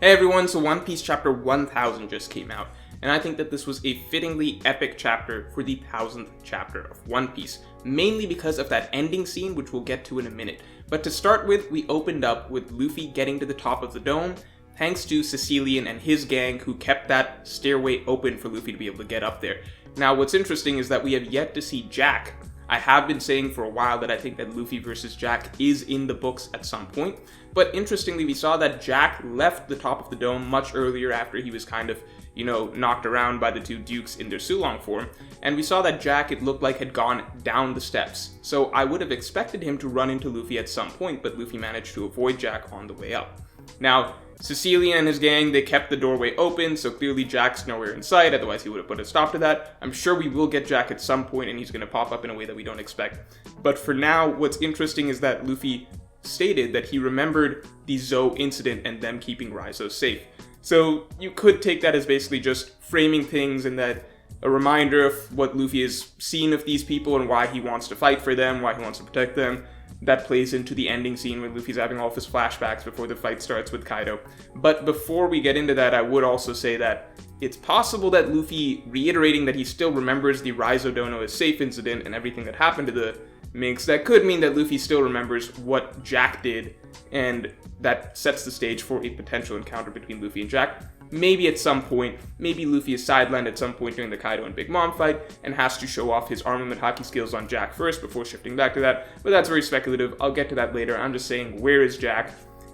Hey everyone, so One Piece chapter 1000 just came out, and I think that this was a fittingly epic chapter for the 1000th chapter of One Piece, mainly because of that ending scene, which we'll get to in a minute. But to start with, we opened up with Luffy getting to the top of the dome, thanks to Sicilian and his gang who kept that stairway open for Luffy to be able to get up there. Now what's interesting is that we have yet to see Jack. I have been saying for a while that I think that Luffy versus Jack is in the books at some point, but interestingly we saw that Jack left the top of the dome much earlier after he was kind of, knocked around by the two dukes in their Sulong form, and we saw that Jack, it looked like, had gone down the steps. So I would have expected him to run into Luffy at some point, but Luffy managed to avoid Jack on the way up. Now, Sicilian and his gang, they kept the doorway open, so clearly Jack's nowhere in sight, otherwise he would have put a stop to that. I'm sure we will get Jack at some point, and he's going to pop up in a way that we don't expect. But for now, what's interesting is that Luffy stated that he remembered the Zou incident and them keeping Raizo safe. So you could take that as basically just framing things and that a reminder of what Luffy has seen of these people and why he wants to fight for them, why he wants to protect them. That plays into the ending scene where Luffy's having all of his flashbacks before the fight starts with Kaido. But before we get into that, I would also say that it's possible that Luffy reiterating that he still remembers the Raizo Dono as safe incident and everything that happened to the Minks, that could mean that Luffy still remembers what Jack did, and that sets the stage for a potential encounter between Luffy and Jack. Maybe at some point, maybe Luffy is sidelined at some point during the Kaido and Big Mom fight and has to show off his armament haki skills on Jack first before shifting back to that, but that's very speculative. I'll get to that later. I'm just saying, where is Jack,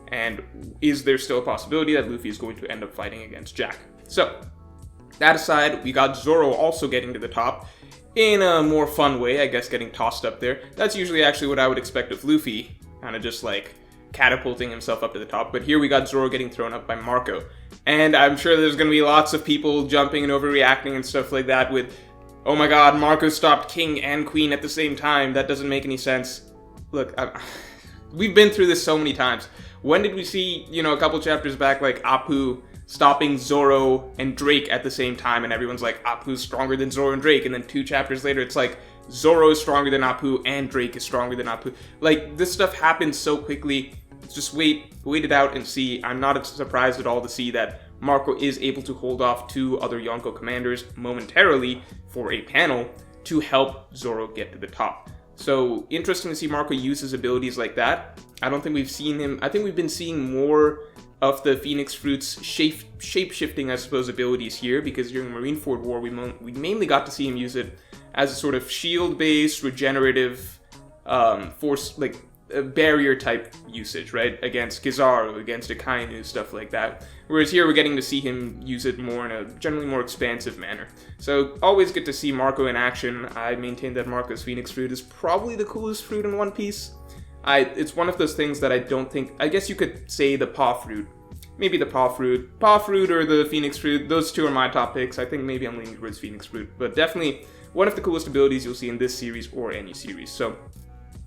and is there still a possibility that Luffy is going to end up fighting against Jack? So, that aside, we got Zoro also getting to the top in a more fun way, I guess, getting tossed up there. That's usually actually what I would expect of Luffy, kind of just like catapulting himself up to the top, but here we got Zoro getting thrown up by Marco. And I'm sure there's going to be lots of people jumping and overreacting and stuff like that with, oh my god, Marco stopped King and Queen at the same time. That doesn't make any sense. Look, we've been through this so many times. When did we see, a couple chapters back, like Appu stopping Zoro and Drake at the same time, and everyone's like, Appu's stronger than Zoro and Drake, and then 2 chapters later it's like, Zoro is stronger than Appu and Drake is stronger than Appu. Like, this stuff happens so quickly. Just wait it out and see. I'm not surprised at all to see that Marco is able to hold off 2 other Yonko commanders momentarily for a panel to help Zoro get to the top. So, interesting to see Marco use his abilities like that. I don't think we've seen him. I think we've been seeing more of the Phoenix Fruit's shape-shifting, I suppose, abilities here, because during Marineford War, we mainly got to see him use it as a sort of shield-based, regenerative force, like a barrier-type usage, right? Against Kizaru, against Akainu, stuff like that. Whereas here, we're getting to see him use it more in a generally more expansive manner. So, always get to see Marco in action. I maintain that Marco's Phoenix Fruit is probably the coolest fruit in One Piece. It's one of those things that I don't think, I guess you could say the Paw Fruit. Maybe the Paw Fruit or the Phoenix Fruit, those 2 are my top picks. I think maybe I'm leaning towards Phoenix Fruit, but definitely one of the coolest abilities you'll see in this series or any series. So,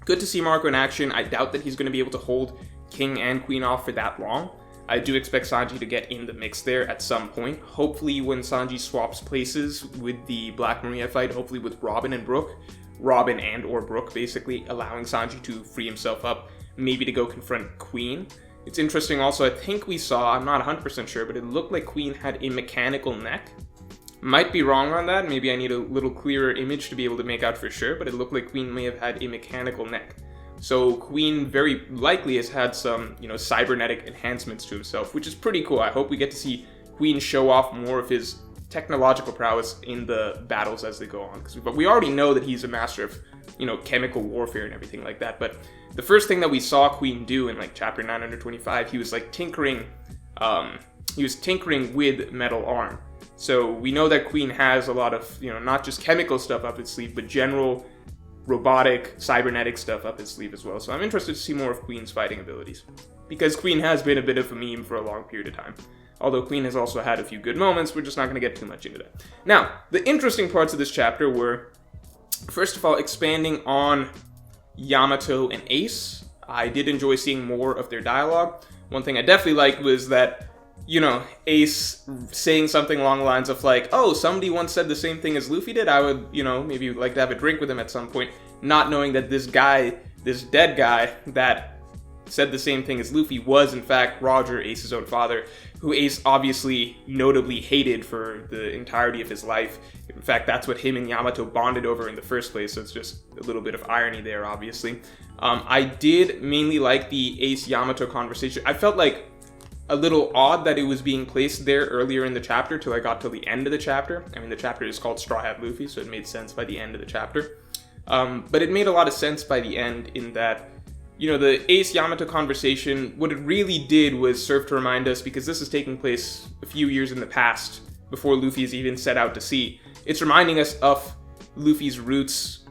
good to see Marco in action. I doubt that he's going to be able to hold King and Queen off for that long. I do expect Sanji to get in the mix there at some point. Hopefully when Sanji swaps places with the Black Maria fight, hopefully with Robin and Brook. Robin and or Brook, basically, allowing Sanji to free himself up, maybe to go confront Queen. It's interesting also, I think we saw, I'm not 100% sure, but it looked like Queen had a mechanical neck. Might be wrong on that, maybe I need a little clearer image to be able to make out for sure, but it looked like Queen may have had a mechanical neck. So Queen very likely has had some, cybernetic enhancements to himself, which is pretty cool. I hope we get to see Queen show off more of his technological prowess in the battles as they go on. But we already know that he's a master of, chemical warfare and everything like that. But the first thing that we saw Queen do in like chapter 925, he was like tinkering with metal arm. So we know that Queen has a lot of, not just chemical stuff up its sleeve, but general robotic, cybernetic stuff up its sleeve as well. So I'm interested to see more of Queen's fighting abilities, because Queen has been a bit of a meme for a long period of time. Although Queen has also had a few good moments, we're just not going to get too much into that. Now, the interesting parts of this chapter were, first of all, expanding on Yamato and Ace. I did enjoy seeing more of their dialogue. One thing I definitely liked was that, Ace saying something along the lines of like, oh, somebody once said the same thing as Luffy did. I would, maybe like to have a drink with him at some point, not knowing that this dead guy that said the same thing as Luffy was, in fact, Roger, Ace's own father, who Ace obviously notably hated for the entirety of his life. In fact, that's what him and Yamato bonded over in the first place, so it's just a little bit of irony there, obviously. I did mainly like the Ace-Yamato conversation. I felt like a little odd that it was being placed there earlier in the chapter till I got to the end of the chapter. I mean, the chapter is called Straw Hat Luffy, so it made sense by the end of the chapter. But it made a lot of sense by the end in that, you know, the Ace-Yamato conversation, what it really did was serve to remind us, because this is taking place a few years in the past, before Luffy is even set out to sea. It's reminding us of Luffy's roots,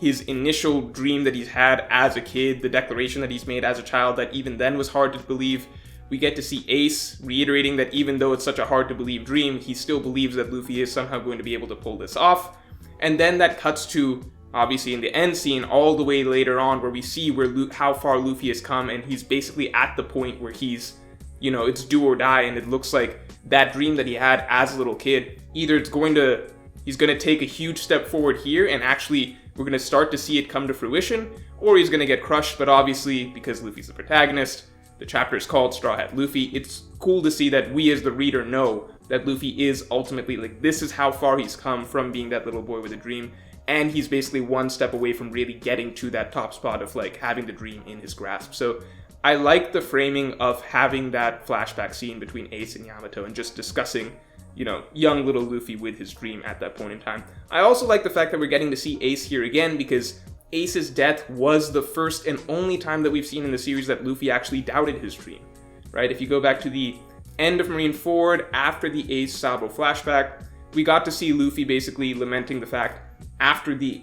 his initial dream that he's had as a kid, the declaration that he's made as a child that even then was hard to believe. We get to see Ace reiterating that even though it's such a hard to believe dream, he still believes that Luffy is somehow going to be able to pull this off. And then that cuts to, obviously in the end scene, all the way later on where we see how far Luffy has come, and he's basically at the point where he's, you know, it's do or die, and it looks like that dream that he had as a little kid, either he's going to take a huge step forward here and actually we're going to start to see it come to fruition, or he's going to get crushed. But obviously, because Luffy's the protagonist, the chapter is called Straw Hat Luffy, it's cool to see that we as the reader know that Luffy is ultimately, like, this is how far he's come from being that little boy with a dream, and he's basically one step away from really getting to that top spot of, like, having the dream in his grasp. So I like the framing of having that flashback scene between Ace and Yamato and just discussing, you know, young little Luffy with his dream at that point in time. I also like the fact that we're getting to see Ace here again, because Ace's death was the first and only time that we've seen in the series that Luffy actually doubted his dream, right? If you go back to the end of Marineford, after the Ace Sabo flashback, we got to see Luffy basically lamenting the fact after the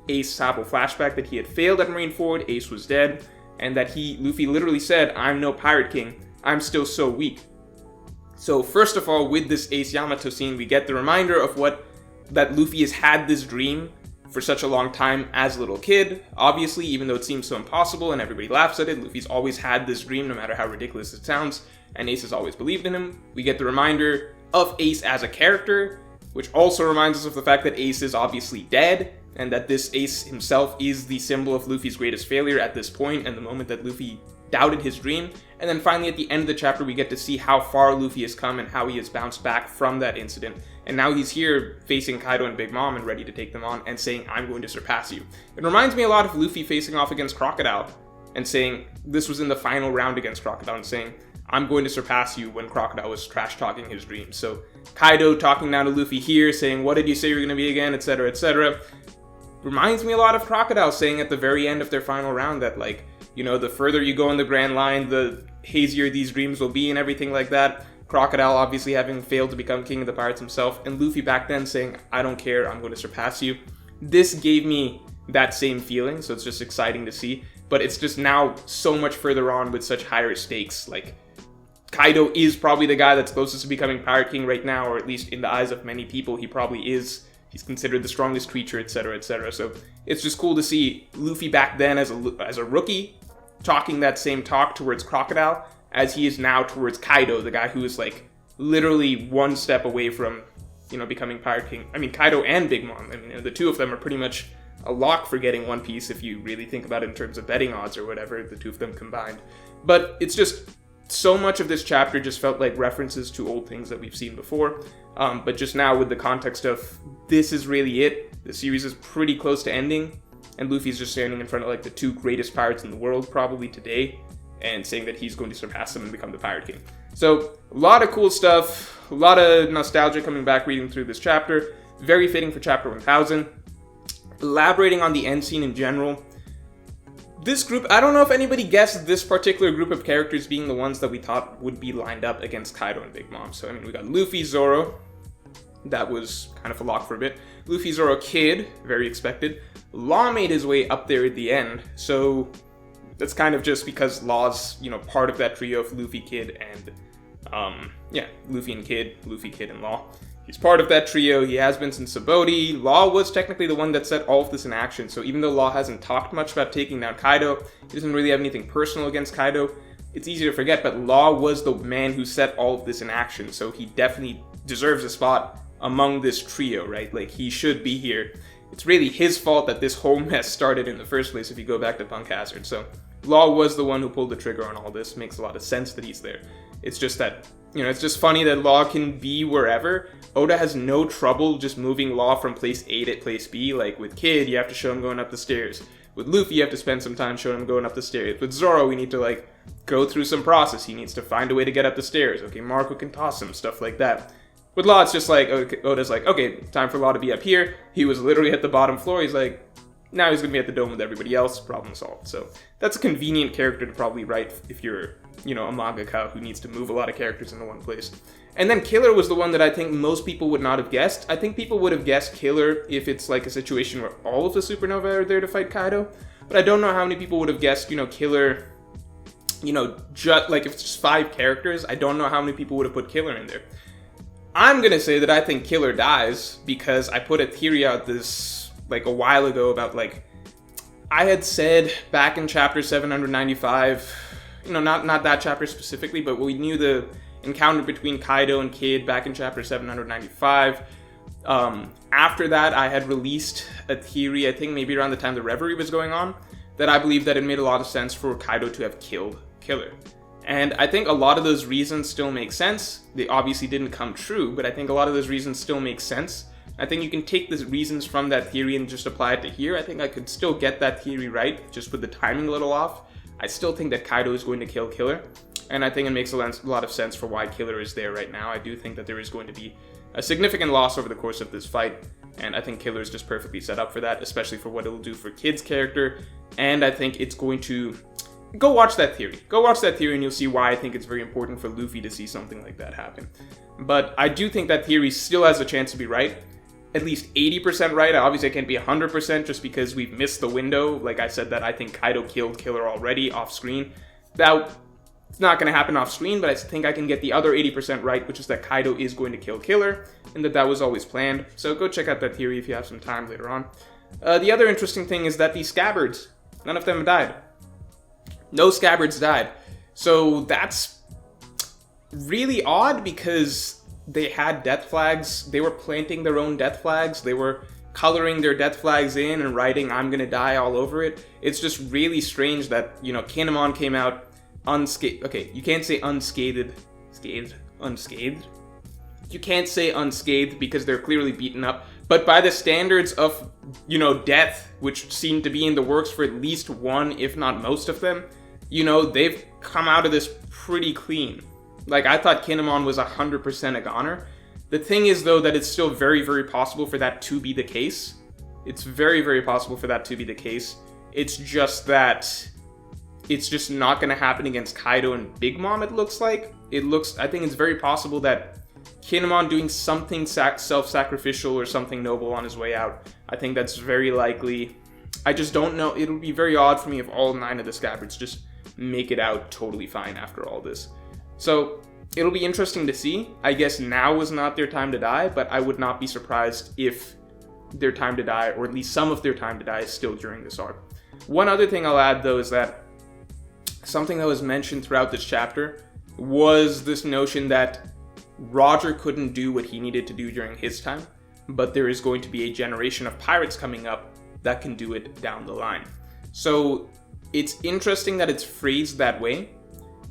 Ace Sabo flashback that he had failed at Marineford, Ace was dead, and that Luffy literally said, "I'm no Pirate King, I'm still so weak." So first of all, with this Ace Yamato scene, we get the reminder of that Luffy has had this dream for such a long time as a little kid. Obviously, even though it seems so impossible and everybody laughs at it, Luffy's always had this dream no matter how ridiculous it sounds, and Ace has always believed in him. We get the reminder of Ace as a character, which also reminds us of the fact that Ace is obviously dead, and that this Ace himself is the symbol of Luffy's greatest failure at this point, and the moment that Luffy doubted his dream. And then finally at the end of the chapter, we get to see how far Luffy has come and how he has bounced back from that incident. And now he's here facing Kaido and Big Mom and ready to take them on and saying, "I'm going to surpass you." It reminds me a lot of Luffy facing off against Crocodile and saying, this was in the final round against Crocodile, and saying, "I'm going to surpass you," when Crocodile was trash-talking his dreams. So Kaido talking now to Luffy here, saying, "What did you say you're going to be again?" etc., etc. Reminds me a lot of Crocodile saying at the very end of their final round that, like, you know, the further you go in the Grand Line, the hazier these dreams will be and everything like that. Crocodile obviously having failed to become king of the pirates himself, and Luffy back then saying, "I don't care, I'm going to surpass you." This gave me that same feeling, so it's just exciting to see. But it's just now so much further on with such higher stakes. Like, Kaido is probably the guy that's closest to becoming Pirate King right now, or at least in the eyes of many people, he probably is. He's considered the strongest creature, etc., etc. So it's just cool to see Luffy back then as a rookie talking that same talk towards Crocodile as he is now towards Kaido, the guy who is, like, literally one step away from, you know, becoming Pirate King. I mean, Kaido and Big Mom, I mean, the two of them are pretty much a lock for getting One Piece if you really think about it in terms of betting odds or whatever, the two of them combined. But it's just, so much of this chapter just felt like references to old things that we've seen before. But just now with the context of, this is really it, the series is pretty close to ending, and Luffy's just standing in front of, like, the two greatest pirates in the world probably today, and saying that he's going to surpass them and become the Pirate King. So, a lot of cool stuff, a lot of nostalgia coming back reading through this chapter. Very fitting for chapter 1000. Elaborating on the end scene in general, this group, I don't know if anybody guessed this particular group of characters being the ones that we thought would be lined up against Kaido and Big Mom. So, I mean, we got Luffy, Zoro. That was kind of a lock for a bit. Luffy, Zoro, Kid, very expected. Law made his way up there at the end, so that's kind of just because Law's, you know, part of that trio of Luffy, Kid, and, Luffy and Kid, Luffy, Kid, and Law. He's part of that trio. He has been since Sabaody. Law was technically the one that set all of this in action, so even though Law hasn't talked much about taking down Kaido, he doesn't really have anything personal against Kaido, it's easy to forget, but Law was the man who set all of this in action, so he definitely deserves a spot among this trio, right? Like, he should be here. It's really his fault that this whole mess started in the first place if you go back to Punk Hazard. So Law was the one who pulled the trigger on all this. Makes a lot of sense that he's there. It's just that, it's just funny that Law can be wherever. Oda has no trouble just moving Law from place A to place B. Like with Kid, you have to show him going up the stairs. With Luffy, you have to spend some time showing him going up the stairs. With Zoro, we need to go through some process. He needs to find a way to get up the stairs. Okay, Marco can toss him, stuff like that. With Law, it's just Oda's okay, time for Law to be up here. He was literally at the bottom floor. He's now he's going to be at the dome with everybody else. Problem solved. So that's a convenient character to probably write if you're, a mangaka who needs to move a lot of characters into one place. And then Killer was the one that I think most people would not have guessed. I think people would have guessed Killer if it's a situation where all of the Supernova are there to fight Kaido. But I don't know how many people would have guessed, Killer, just if it's just 5 characters, I don't know how many people would have put Killer in there. I'm going to say that I think Killer dies because I put a theory out this, a while ago about, I had said back in chapter 795, not that chapter specifically, but we knew the encounter between Kaido and Kid back in chapter 795. After that, I had released a theory, I think maybe around the time the Reverie was going on, that I believed that it made a lot of sense for Kaido to have killed Killer. And I think a lot of those reasons still make sense. They obviously didn't come true, but I think a lot of those reasons still make sense. I think you can take the reasons from that theory and just apply it to here. I think I could still get that theory right, just with the timing a little off. I still think that Kaido is going to kill Killer, and I think it makes a lot of sense for why Killer is there right now. I do think that there is going to be a significant loss over the course of this fight, and I think Killer is just perfectly set up for that, especially for what it'll do for Kid's character, and I think it's going to... Go watch that theory. Go watch that theory and you'll see why I think it's very important for Luffy to see something like that happen. But I do think that theory still has a chance to be right. At least 80% right. Obviously, I can't be 100% just because we've missed the window. Like I said, that I think Kaido killed Killer already off screen. That it's not going to happen off screen, but I think I can get the other 80% right, which is that Kaido is going to kill Killer, and that was always planned. So go check out that theory if you have some time later on. The other interesting thing is that these Scabbards, none of them died. No Scabbards died. So that's really odd because they had death flags. They were planting their own death flags. They were coloring their death flags in and writing, "I'm gonna die" all over it. It's just really strange that, Kinemon came out unscathed. Okay, you can't say unscathed. Unscathed? You can't say unscathed because they're clearly beaten up. But by the standards of, death, which seem to be in the works for at least one, if not most of them, they've come out of this pretty clean. I thought Kinemon was 100% a goner. The thing is, though, that it's still very, very possible for that to be the case. It's very, very possible for that to be the case. It's just that it's just not going to happen against Kaido and Big Mom, it looks like. I think it's very possible that Kinemon doing something self-sacrificial or something noble on his way out. I think that's very likely. I just don't know. It'll be very odd for me if all 9 of the Scabbards just make it out totally fine after all this. So it'll be interesting to see. I guess now is not their time to die, but I would not be surprised if their time to die, or at least some of their time to die, is still during this arc. One other thing I'll add, though, is that something that was mentioned throughout this chapter was this notion that Roger couldn't do what he needed to do during his time, but there is going to be a generation of pirates coming up that can do it down the line. So it's interesting that it's phrased that way,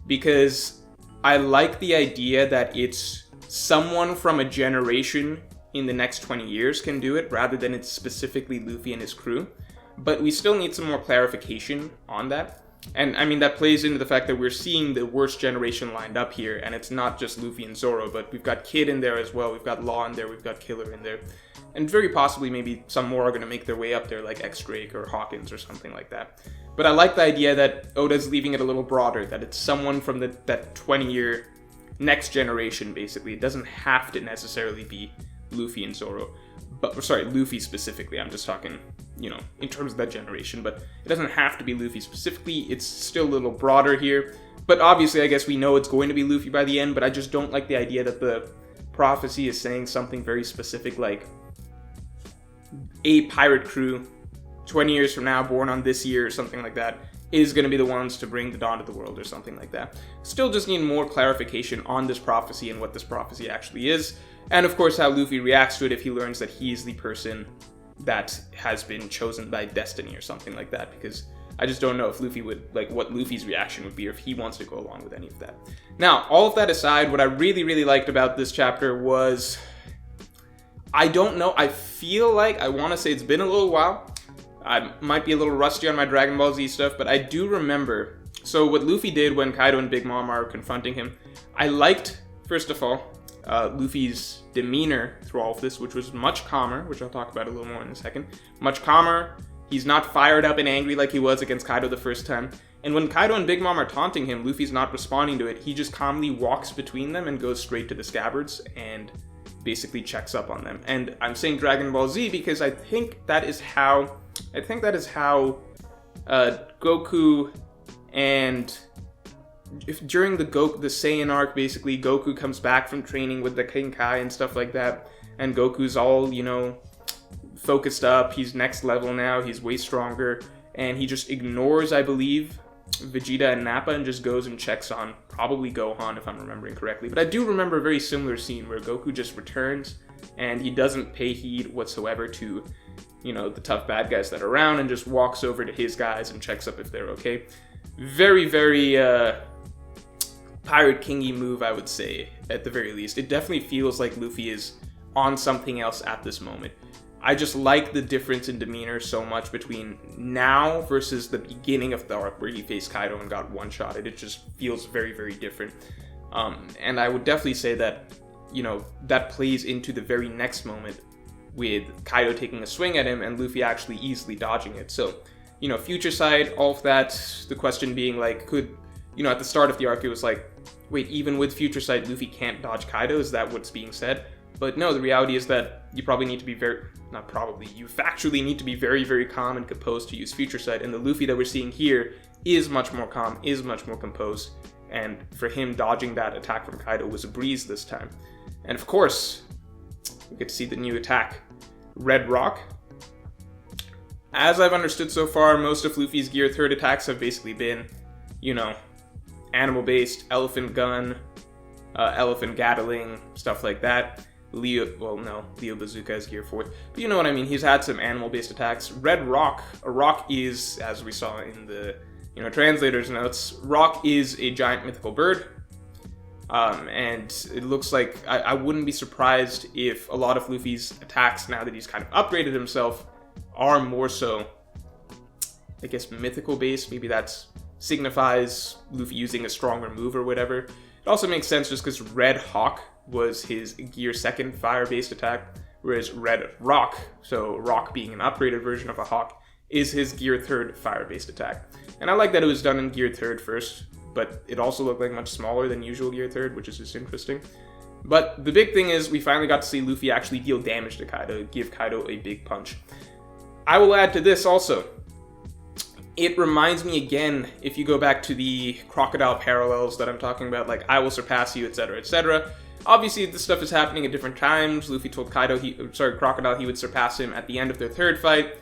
because I like the idea that it's someone from a generation in the next 20 years can do it, rather than it's specifically Luffy and his crew. But we still need some more clarification on that. And I mean, that plays into the fact that we're seeing the worst generation lined up here, and it's not just Luffy and Zoro, but we've got Kid in there as well, we've got Law in there, we've got Killer in there, and very possibly maybe some more are going to make their way up there, like X-Drake or Hawkins or something like that. But I like the idea that Oda's leaving it a little broader, that it's someone from that 20-year next generation, basically. It doesn't have to necessarily be Luffy and Zoro. Luffy specifically. I'm just talking, in terms of that generation. But it doesn't have to be Luffy specifically. It's still a little broader here. But obviously, I guess we know it's going to be Luffy by the end. But I just don't like the idea that the prophecy is saying something very specific, like a pirate crew 20 years from now, born on this year or something like that, is going to be the ones to bring the dawn to the world or something like that. Still just need more clarification on this prophecy and what this prophecy actually is. And of course, how Luffy reacts to it if he learns that he's the person that has been chosen by destiny or something like that. Because I just don't know if Luffy would, like, what Luffy's reaction would be, or if he wants to go along with any of that. Now, all of that aside, what I really, really liked about this chapter was, I don't know, I feel like, I want to say it's been a little while. I might be a little rusty on my Dragon Ball Z stuff, but I do remember, so what Luffy did when Kaido and Big Mom are confronting him, I liked, first of all, Luffy's demeanor through all of this, which was much calmer, which I'll talk about a little more in a second. Much calmer. He's not fired up and angry like he was against Kaido the first time. And when Kaido and Big Mom are taunting him, Luffy's not responding to it. He just calmly walks between them and goes straight to the Scabbards and basically checks up on them. And I'm saying Dragon Ball Z because I think that is how Goku and during the Saiyan arc, basically, Goku comes back from training with the King Kai and stuff like that, and Goku's all, you know, focused up, he's next level now, he's way stronger, and he just ignores, I believe, Vegeta and Nappa and just goes and checks on probably Gohan, if I'm remembering correctly. But I do remember a very similar scene where Goku just returns, and he doesn't pay heed whatsoever to, you know, the tough bad guys that are around, and just walks over to his guys and checks up if they're okay. Very, very, Pirate King-y move, I would say, at the very least. It definitely feels like Luffy is on something else at this moment. I just like the difference in demeanor so much between now versus the beginning of the arc where he faced Kaido and got one-shotted. It just feels very, very different. And I would definitely say that, you know, that plays into the very next moment with Kaido taking a swing at him and Luffy actually easily dodging it. So, you know, future side, all of that, the question being like, could, you know, at the start of the arc it was like, wait, even with future sight, Luffy can't dodge Kaido? Is that what's being said? But no, the reality is that you probably need to be you factually need to be very, very calm and composed to use future sight. And the Luffy that we're seeing here is much more calm, is much more composed. And for him, dodging that attack from Kaido was a breeze this time. And of course, we get to see the new attack, Red Rock. As I've understood so far, most of Luffy's Gear 3rd attacks have basically been, you know, animal-based, elephant gun, elephant gatling, stuff like that. Leo Bazooka is Gear 4th, but you know what I mean, he's had some animal-based attacks. Red Rock, a rock is, as we saw in the, you know, translator's notes, rock is a giant mythical bird, and it looks like, I wouldn't be surprised if a lot of Luffy's attacks, now that he's kind of upgraded himself, are more so, I guess, mythical-based. Maybe that's signifies Luffy using a stronger move or whatever. It also makes sense just because Red Hawk was his Gear 2nd fire-based attack, whereas Red Rock, so Rock being an upgraded version of a Hawk, is his Gear 3rd fire-based attack. And I like that it was done in Gear 3rd first, but it also looked like much smaller than usual Gear 3rd, which is just interesting. But the big thing is we finally got to see Luffy actually deal damage to Kaido, give Kaido a big punch. I will add to this also, it reminds me again, if you go back to the crocodile parallels that I'm talking about, like I will surpass you, etc., etc. Obviously, this stuff is happening at different times. Luffy told Crocodile he would surpass him at the end of their 3rd fight,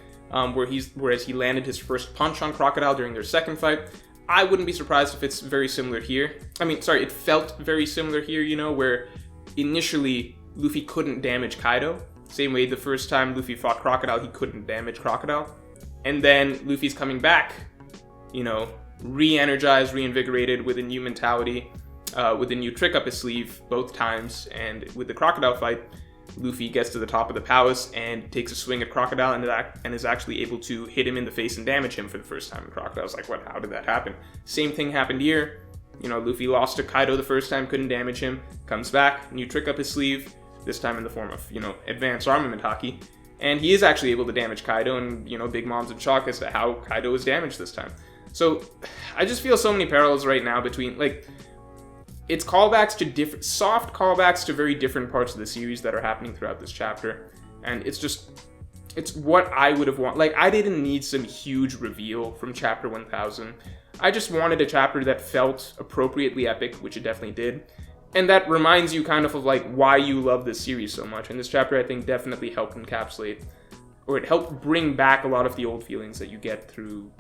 whereas he landed his first punch on Crocodile during their 2nd fight. I wouldn't be surprised if it's very similar here. It felt very similar here, you know, where initially Luffy couldn't damage Kaido. Same way the first time Luffy fought Crocodile, he couldn't damage Crocodile. And then Luffy's coming back, you know, re-energized, reinvigorated with a new mentality, with a new trick up his sleeve both times. And with the Crocodile fight, Luffy gets to the top of the palace and takes a swing at Crocodile and is actually able to hit him in the face and damage him for the first time. And Crocodile's like, what, how did that happen? Same thing happened here. You know, Luffy lost to Kaido the first time, couldn't damage him, comes back, new trick up his sleeve, this time in the form of, you know, advanced armament haki. And he is actually able to damage Kaido, and, you know, Big Mom's in shock as to how Kaido was damaged this time. So, I just feel so many parallels right now between, like, it's callbacks to soft callbacks to very different parts of the series that are happening throughout this chapter. And it's what I would have wanted. Like, I didn't need some huge reveal from chapter 1000. I just wanted a chapter that felt appropriately epic, which it definitely did. And that reminds you kind of like why you love this series so much. And this chapter, I think, definitely helped encapsulate, or it helped bring back a lot of the old feelings that you get through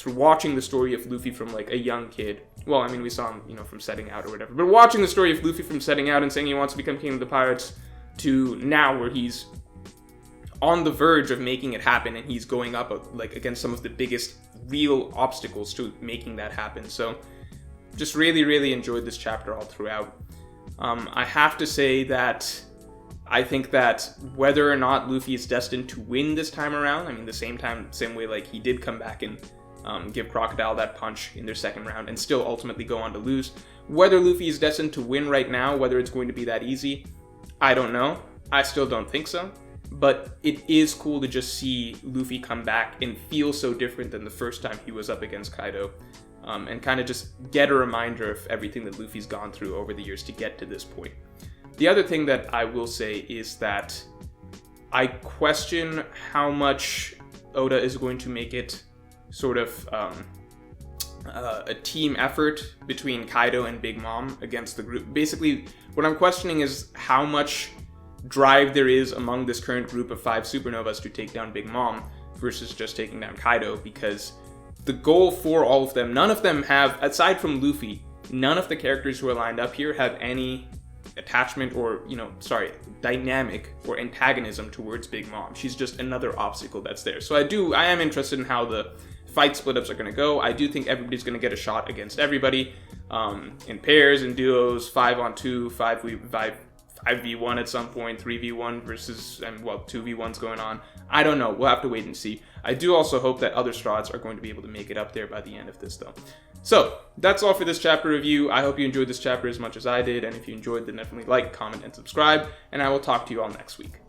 watching the story of Luffy from like a young kid. Well, I mean, we saw him, you know, from setting out or whatever. But watching the story of Luffy from setting out and saying he wants to become king of the pirates to now where he's on the verge of making it happen and he's going up like against some of the biggest real obstacles to making that happen. So just really enjoyed this chapter all throughout. I have to say that I think that whether or not Luffy is destined to win this time around, I mean, same way like he did come back and give Crocodile that punch in their second round and still ultimately go on to lose. Whether Luffy is destined to win right now, whether it's going to be that easy, I don't know. I still don't think so. But it is cool to just see Luffy come back and feel so different than the first time he was up against Kaido. And kind of just get a reminder of everything that Luffy's gone through over the years to get to this point. The other thing that I will say is that I question how much Oda is going to make it sort of a team effort between Kaido and Big Mom against the group. Basically, what I'm questioning is how much drive there is among this current group of 5 Supernovas to take down Big Mom versus just taking down Kaido, because the goal for all of them, none of them have, aside from Luffy, none of the characters who are lined up here have any attachment or, dynamic or antagonism towards Big Mom. She's just another obstacle that's there. So I am interested in how the fight split-ups are going to go. I do think everybody's going to get a shot against everybody, in pairs and duos, 5-on-2, 5v1 at some point, 3v1 versus, 2v1's going on. I don't know. We'll have to wait and see. I do also hope that other Strahds are going to be able to make it up there by the end of this, though. So, that's all for this chapter review. I hope you enjoyed this chapter as much as I did, and if you enjoyed, then definitely like, comment, and subscribe, and I will talk to you all next week.